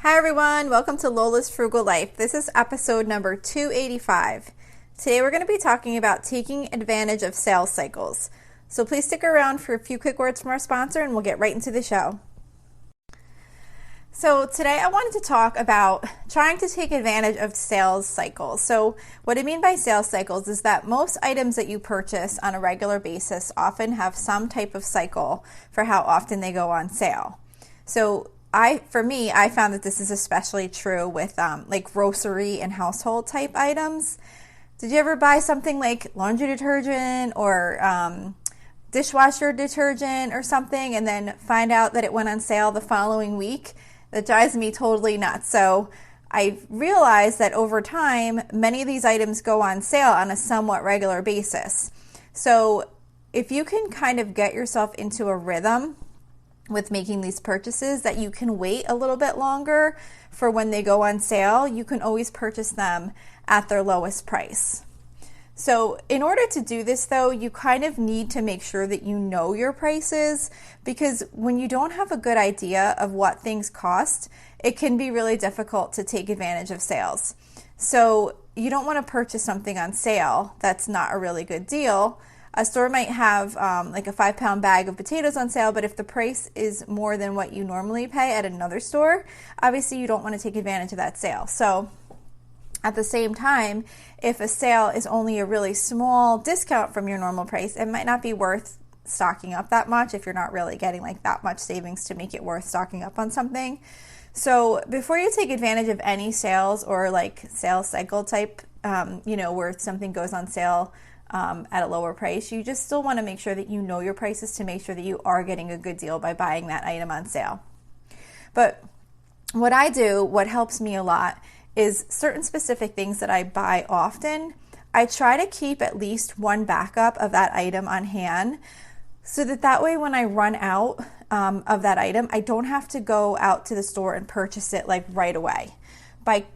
Hi everyone, welcome to Lola's Frugal Life. This is episode number 285. Today we're going to be talking about taking advantage of sales cycles. So please stick around for a few quick words from our sponsor and we'll get right into the show. So today I wanted to talk about trying to take advantage of sales cycles. So what I mean by sales cycles is that most items that you purchase on a regular basis often have some type of cycle for how often they go on sale. So I found that this is especially true with like grocery and household type items. Did you ever buy something like laundry detergent or dishwasher detergent or something and then find out that it went on sale the following week? That drives me totally nuts. So I realized that over time, many of these items go on sale on a somewhat regular basis. So if you can kind of get yourself into a rhythm with making these purchases that you can wait a little bit longer for when they go on sale, you can always purchase them at their lowest price. So in order to do this though, you kind of need to make sure that you know your prices, because when you don't have a good idea of what things cost, it can be really difficult to take advantage of sales. So you don't want to purchase something on sale that's not a really good deal. A store might have like a 5-pound bag of potatoes on sale, but if the price is more than what you normally pay at another store, obviously you don't want to take advantage of that sale. So at the same time, if a sale is only a really small discount from your normal price, it might not be worth stocking up that much if you're not really getting like that much savings to make it worth stocking up on something. So before you take advantage of any sales or like sales cycle type, where something goes on sale at a lower price, you just still want to make sure that you know your prices to make sure that you are getting a good deal by buying that item on sale. But what helps me a lot is certain specific things that I buy often. I try to keep at least one backup of that item on hand so that way when I run out of that item, I don't have to go out to the store and purchase it like right away.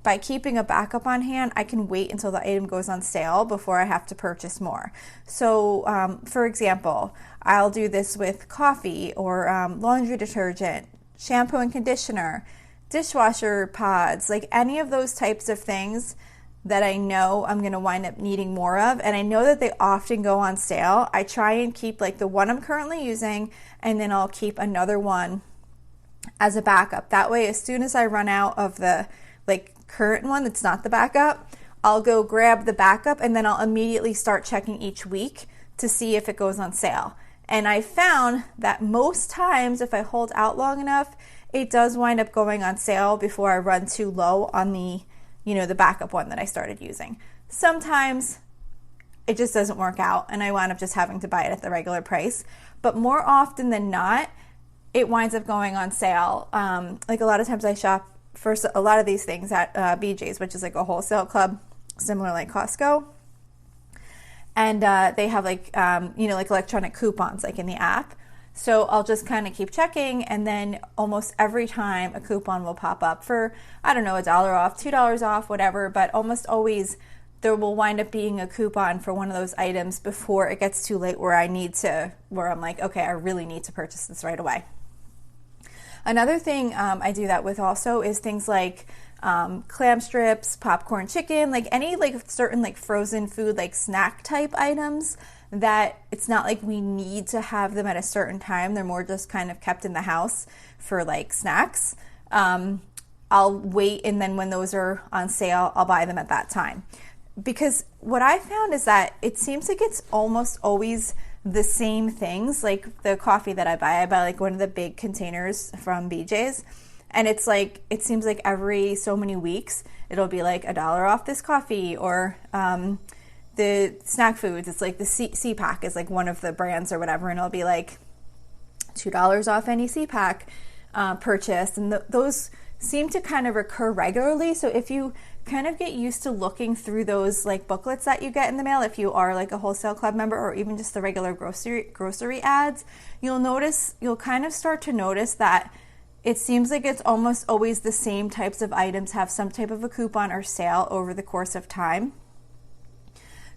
By keeping a backup on hand, I can wait until the item goes on sale before I have to purchase more. So, for example, I'll do this with coffee or laundry detergent, shampoo and conditioner, dishwasher pods, like any of those types of things that I know I'm going to wind up needing more of, and I know that they often go on sale. I try and keep like the one I'm currently using, and then I'll keep another one as a backup. That way, as soon as I run out of the current one that's not the backup, I'll go grab the backup and then I'll immediately start checking each week to see if it goes on sale. And I found that most times if I hold out long enough, it does wind up going on sale before I run too low on the backup one that I started using. Sometimes it just doesn't work out and I wind up just having to buy it at the regular price. But more often than not, it winds up going on sale. Like a lot of times I shop for a lot of these things at BJ's, which is like a wholesale club, similar like Costco. And they have like electronic coupons like in the app. So I'll just kind of keep checking, and then almost every time a coupon will pop up for, I don't know, $1 off, $2 off, whatever, but almost always there will wind up being a coupon for one of those items before it gets too late where I'm like, okay, I really need to purchase this right away. Another thing I do that with also is things like clam strips, popcorn chicken, like any certain frozen food, like snack type items that it's not like we need to have them at a certain time. They're more just kind of kept in the house for like snacks. I'll wait, and then when those are on sale, I'll buy them at that time. Because what I found is that it seems like it's almost always the same things. Like the coffee that I buy like one of the big containers from BJ's, and it seems like every so many weeks it'll be like $1 off this coffee, or the snack foods, it's like the C-Pack is like one of the brands or whatever, and it'll be like $2 off any C-Pack purchase, and those seem to kind of recur regularly. So if you kind of get used to looking through those like booklets that you get in the mail, if you are like a wholesale club member, or even just the regular grocery ads, you'll kind of start to notice that it seems like it's almost always the same types of items have some type of a coupon or sale over the course of time.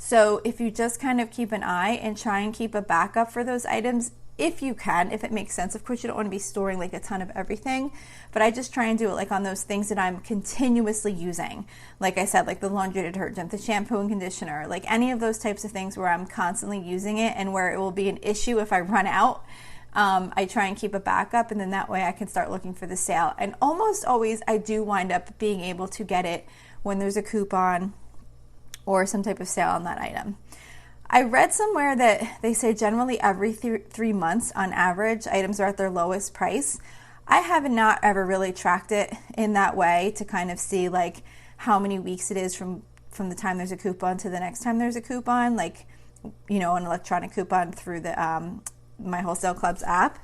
So if you just kind of keep an eye and try and keep a backup for those items, if you can, if it makes sense. Of course, you don't want to be storing like a ton of everything, but I just try and do it like on those things that I'm continuously using. Like I said, like the laundry detergent, the shampoo and conditioner, like any of those types of things where I'm constantly using it and where it will be an issue if I run out. I try and keep a backup, and then that way I can start looking for the sale. And almost always I do wind up being able to get it when there's a coupon or some type of sale on that item. I read somewhere that they say generally every 3 months on average items are at their lowest price. I have not ever really tracked it in that way to kind of see like how many weeks it is from the time there's a coupon to the next time there's a coupon, like, you know, an electronic coupon through the My Wholesale Club's app.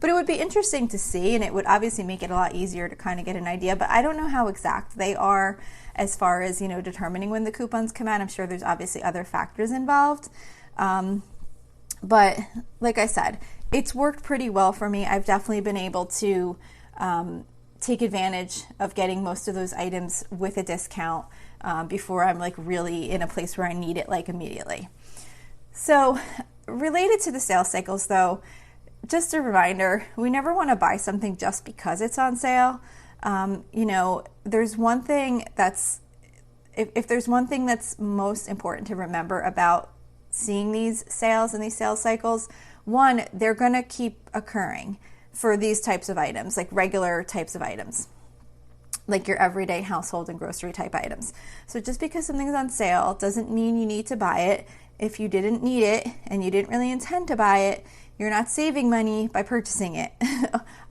But it would be interesting to see, and it would obviously make it a lot easier to kind of get an idea, but I don't know how exact they are as far as, you know, determining when the coupons come out. I'm sure there's obviously other factors involved. But like I said, it's worked pretty well for me. I've definitely been able to take advantage of getting most of those items with a discount before I'm like really in a place where I need it like immediately. So related to the sales cycles though, just a reminder, we never want to buy something just because it's on sale. You know, there's one thing that's, if there's one thing that's most important to remember about seeing these sales and these sales cycles, one, they're going to keep occurring for these types of items, like regular types of items, like your everyday household and grocery type items. So just because something's on sale doesn't mean you need to buy it. If you didn't need it and you didn't really intend to buy it, you're not saving money by purchasing it.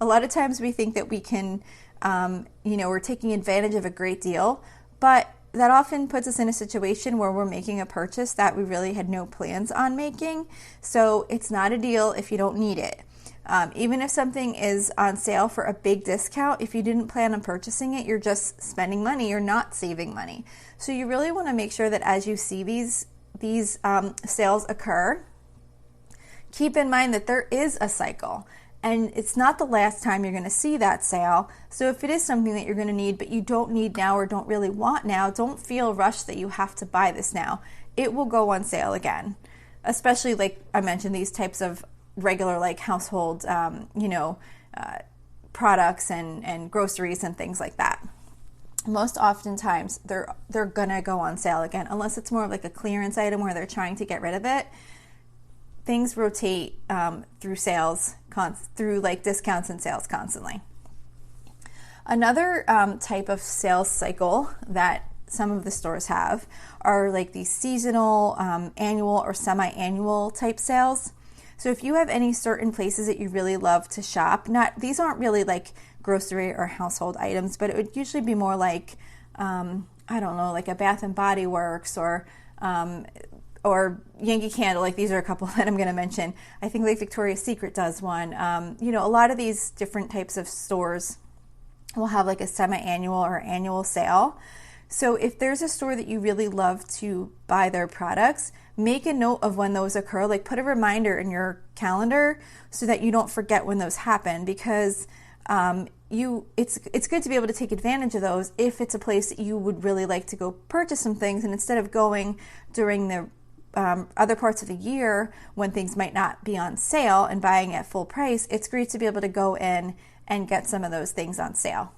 A lot of times we think that we can, you know, we're taking advantage of a great deal, but that often puts us in a situation where we're making a purchase that we really had no plans on making. So it's not a deal if you don't need it. Even if something is on sale for a big discount, if you didn't plan on purchasing it, you're just spending money, you're not saving money. So you really want to make sure that as you see these sales occur, keep in mind that there is a cycle and it's not the last time you're going to see that sale. So if it is something that you're going to need but you don't need now or don't really want now, don't feel rushed that you have to buy this now. It will go on sale again, especially like I mentioned, these types of regular like household you know, products and groceries and things like that. Most oftentimes they're gonna go on sale again, unless it's more of like a clearance item where they're trying to get rid of it. Things rotate through sales, through like discounts and sales constantly. Another type of sales cycle that some of the stores have are like these seasonal, annual or semi-annual type sales. So if you have any certain places that you really love to shop, these aren't really like grocery or household items, but it would usually be more like, I don't know, like a Bath and Body Works or Yankee Candle. Like these are a couple that I'm going to mention. I think like Victoria's Secret does one. You know, a lot of these different types of stores will have like a semi-annual or annual sale. So if there's a store that you really love to buy their products, make a note of when those occur. Like put a reminder in your calendar so that you don't forget when those happen, because it's good to be able to take advantage of those if it's a place that you would really like to go purchase some things, and instead of going during the other parts of the year when things might not be on sale and buying at full price, it's great to be able to go in and get some of those things on sale.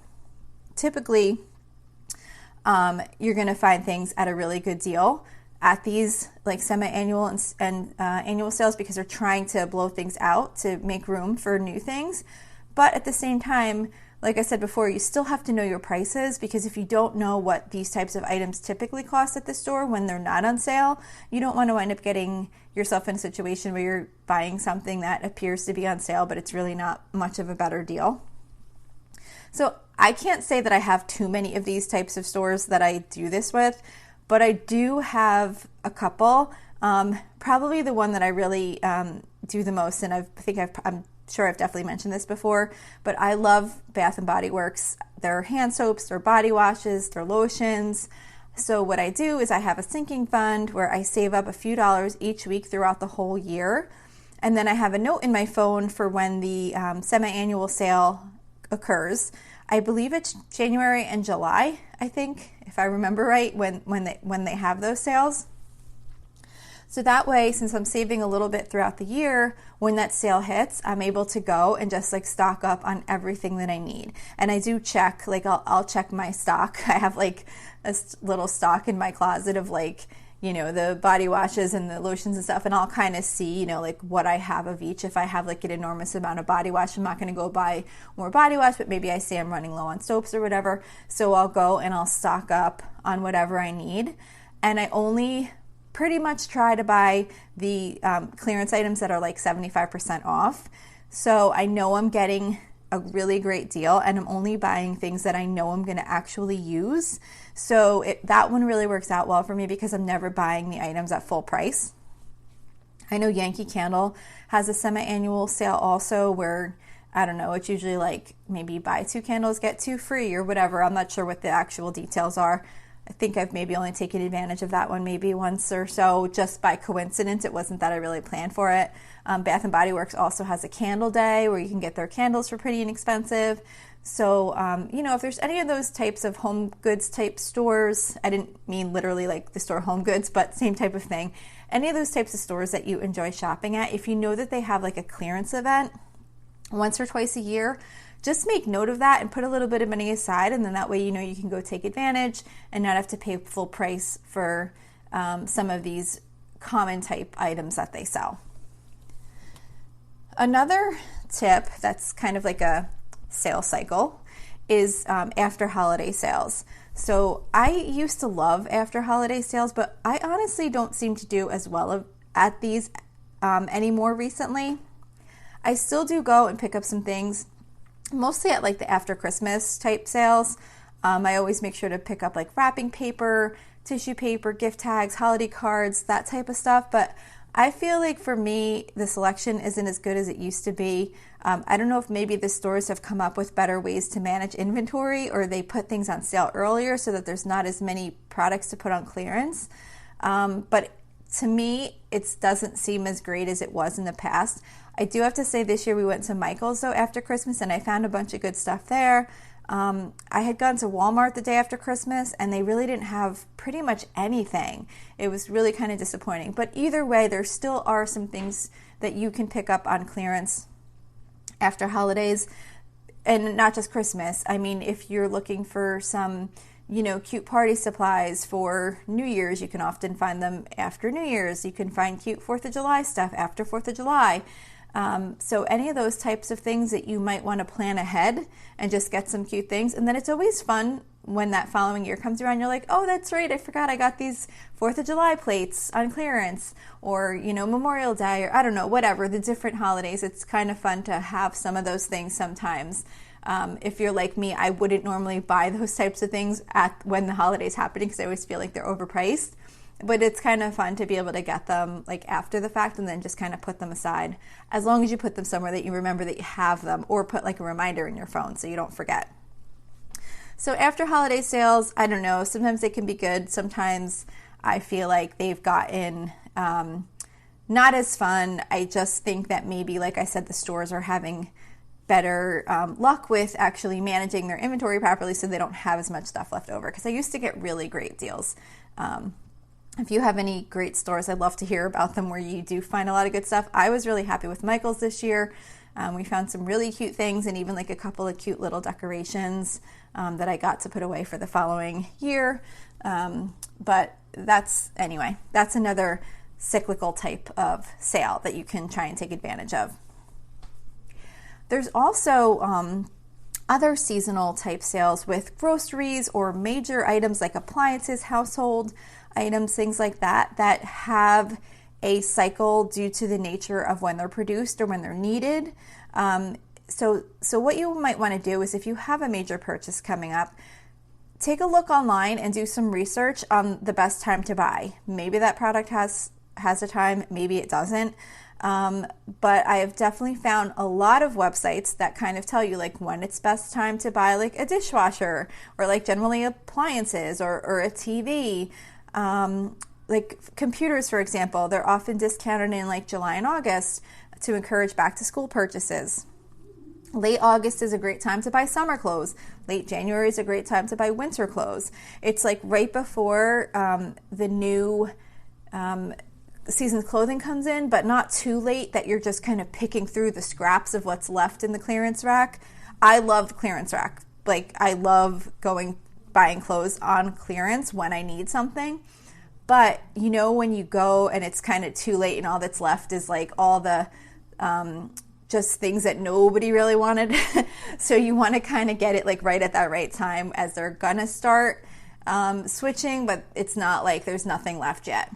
Typically, you're going to find things at a really good deal at these like semi-annual and annual sales, because they're trying to blow things out to make room for new things. But at the same time, like I said before, you still have to know your prices, because if you don't know what these types of items typically cost at the store when they're not on sale, you don't want to wind up getting yourself in a situation where you're buying something that appears to be on sale, but it's really not much of a better deal. So I can't say that I have too many of these types of stores that I do this with, but I do have a couple. Probably the one that I really do the most, and I'm sure I've definitely mentioned this before, but I love Bath and Body Works. Their hand soaps, their body washes, their lotions. So what I do is I have a sinking fund where I save up a few dollars each week throughout the whole year. And then I have a note in my phone for when the semi-annual sale occurs. I believe it's January and July, I think, if I remember right, when they have those sales. So that way, since I'm saving a little bit throughout the year, when that sale hits, I'm able to go and just like stock up on everything that I need. And I do check, like I'll check my stock. I have like a little stock in my closet of like, you know, the body washes and the lotions and stuff, and I'll kind of see, you know, like what I have of each. If I have like an enormous amount of body wash, I'm not going to go buy more body wash, but maybe I say I'm running low on soaps or whatever. So I'll go and I'll stock up on whatever I need. And I only pretty much try to buy the clearance items that are like 75% off. So I know I'm getting a really great deal, and I'm only buying things that I know I'm going to actually use. So that one really works out well for me because I'm never buying the items at full price. I know Yankee Candle has a semi-annual sale also where, I don't know, it's usually like maybe buy 2 candles, get 2 free or whatever. I'm not sure what the actual details are. I think I've maybe only taken advantage of that one maybe once or so just by coincidence. It wasn't that I really planned for it. Bath & Body Works also has a candle day where you can get their candles for pretty inexpensive. So, you know, if there's any of those types of home goods type stores, I didn't mean literally like the store Home Goods, but same type of thing. Any of those types of stores that you enjoy shopping at, if you know that they have like a clearance event once or twice a year, just make note of that and put a little bit of money aside, and then that way you know you can go take advantage and not have to pay full price for some of these common type items that they sell. Another tip that's kind of like a sales cycle is after holiday sales. So I used to love after holiday sales, but I honestly don't seem to do as well at these anymore recently. I still do go and pick up some things, mostly at like the after Christmas type sales. I always make sure to pick up like wrapping paper, tissue paper, gift tags, holiday cards, that type of stuff. But I feel like for me, the selection isn't as good as it used to be. I don't know if maybe the stores have come up with better ways to manage inventory, or they put things on sale earlier so that there's not as many products to put on clearance. But to me, it doesn't seem as great as it was in the past. I do have to say this year we went to Michael's though after Christmas, and I found a bunch of good stuff there. I had gone to Walmart the day after Christmas, and they really didn't have pretty much anything. It was really kind of disappointing. But either way, there still are some things that you can pick up on clearance after holidays, and not just Christmas. I mean, if you're looking for some, you know, cute party supplies for New Year's, you can often find them after New Year's. You can find cute 4th of July stuff after 4th of July. So any of those types of things that you might want to plan ahead and just get some cute things. And then it's always fun when that following year comes around, you're like, oh, that's right, I forgot I got these 4th of July plates on clearance, or, you know, Memorial Day, or I don't know, whatever, the different holidays. It's kind of fun to have some of those things sometimes. If you're like me, I wouldn't normally buy those types of things when the holidays happen because I always feel like they're overpriced. But it's kind of fun to be able to get them like after the fact and then just kind of put them aside, as long as you put them somewhere that you remember that you have them, or put like a reminder in your phone so you don't forget. So after holiday sales, I don't know, sometimes they can be good. Sometimes I feel like they've gotten not as fun. I just think that maybe, like I said, the stores are having better luck with actually managing their inventory properly so they don't have as much stuff left over, because I used to get really great deals. If you have any great stores, I'd love to hear about them where you do find a lot of good stuff. I was really happy with Michael's this year. We found some really cute things, and even like a couple of cute little decorations that I got to put away for the following year. But that's another cyclical type of sale that you can try and take advantage of. There's also other seasonal type sales with groceries or major items like appliances, household items, things like that, that have a cycle due to the nature of when they're produced or when they're needed. So what you might want to do is, if you have a major purchase coming up, take a look online and do some research on the best time to buy. Maybe that product has a time, maybe it doesn't. But I have definitely found a lot of websites that kind of tell you like when it's best time to buy like a dishwasher, or like generally appliances, or a TV. Like computers, for example, they're often discounted in like July and August to encourage back to school purchases. Late August is a great time to buy summer clothes. Late January is a great time to buy winter clothes. It's like right before the new season's clothing comes in, but not too late that you're just kind of picking through the scraps of what's left in the clearance rack. I love the clearance rack. Like, I love buying clothes on clearance when I need something. But you know, when you go and it's kind of too late and all that's left is like all the just things that nobody really wanted. So you want to kind of get it like right at that right time as they're gonna start switching, but it's not like there's nothing left yet.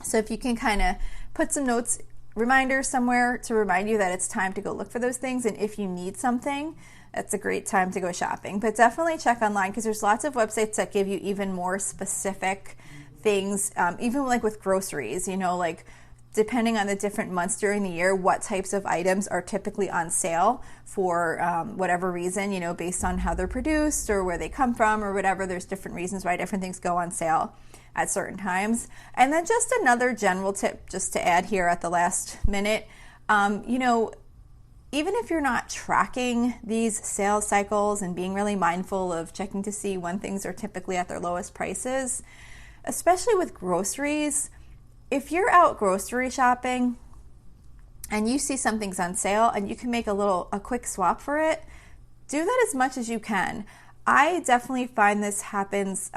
So if you can kind of put some notes, reminders somewhere to remind you that it's time to go look for those things, and if you need something, that's a great time to go shopping. But definitely check online, because there's lots of websites that give you even more specific things, even like with groceries, you know, like depending on the different months during the year, what types of items are typically on sale for whatever reason, you know, based on how they're produced or where they come from or whatever. There's different reasons why different things go on sale at certain times. And then just another general tip just to add here at the last minute, you know, even if you're not tracking these sales cycles and being really mindful of checking to see when things are typically at their lowest prices, especially with groceries, if you're out grocery shopping and you see something's on sale and you can make a quick swap for it, do that as much as you can. I definitely find this happens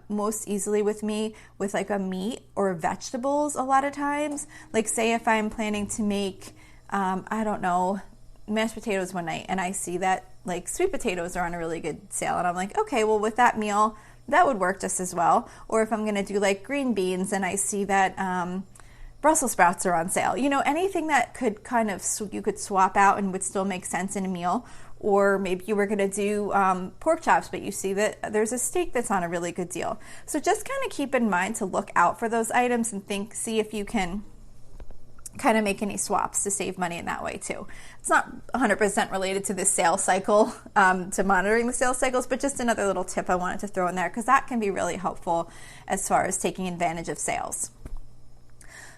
most easily with me with like a meat or vegetables a lot of times. Like, say if I'm planning to make, I don't know, mashed potatoes one night and I see that like sweet potatoes are on a really good sale, and I'm like, okay, well with that meal, that would work just as well. Or if I'm going to do like green beans and I see that Brussels sprouts are on sale, you know, anything that could kind of, you could swap out and would still make sense in a meal. Or maybe you were going to do pork chops, but you see that there's a steak that's on a really good deal. So just kind of keep in mind to look out for those items and see if you can kind of make any swaps to save money in that way too. It's not 100% related to the sales cycle, to monitoring the sales cycles, but just another little tip I wanted to throw in there, because that can be really helpful as far as taking advantage of sales.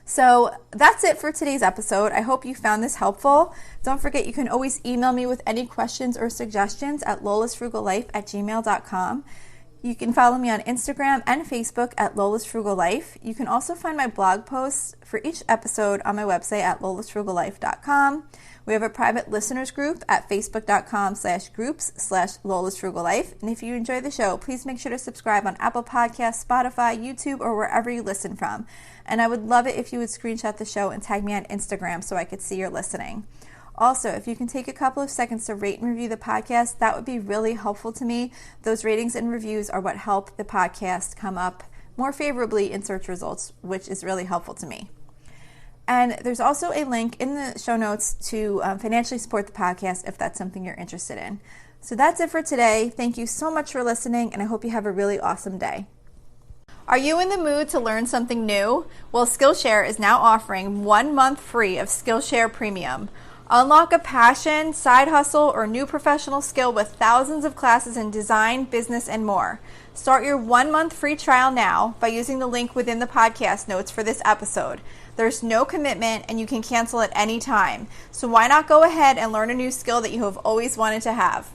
So that's it for today's episode. I hope you found this helpful. Don't forget, you can always email me with any questions or suggestions at lolasfrugallife@gmail.com. You can follow me on Instagram and Facebook at Lola's Frugal Life. You can also find my blog posts for each episode on my website at lolasfrugallife.com. We have a private listeners group at facebook.com/groups/Lola's Frugal Life. And if you enjoy the show, please make sure to subscribe on Apple Podcasts, Spotify, YouTube, or wherever you listen from. And I would love it if you would screenshot the show and tag me on Instagram so I could see you're listening. Also, if you can take a couple of seconds to rate and review the podcast, that would be really helpful to me. Those ratings and reviews are what help the podcast come up more favorably in search results, which is really helpful to me. And there's also a link in the show notes to financially support the podcast if that's something you're interested in. So that's it for today. Thank you so much for listening, and I hope you have a really awesome day. Are you in the mood to learn something new? Well, Skillshare is now offering 1 month free of Skillshare Premium. Unlock a passion, side hustle, or new professional skill with thousands of classes in design, business, and more. Start your 1 month free trial now by using the link within the podcast notes for this episode. There's no commitment and you can cancel at any time. So why not go ahead and learn a new skill that you have always wanted to have?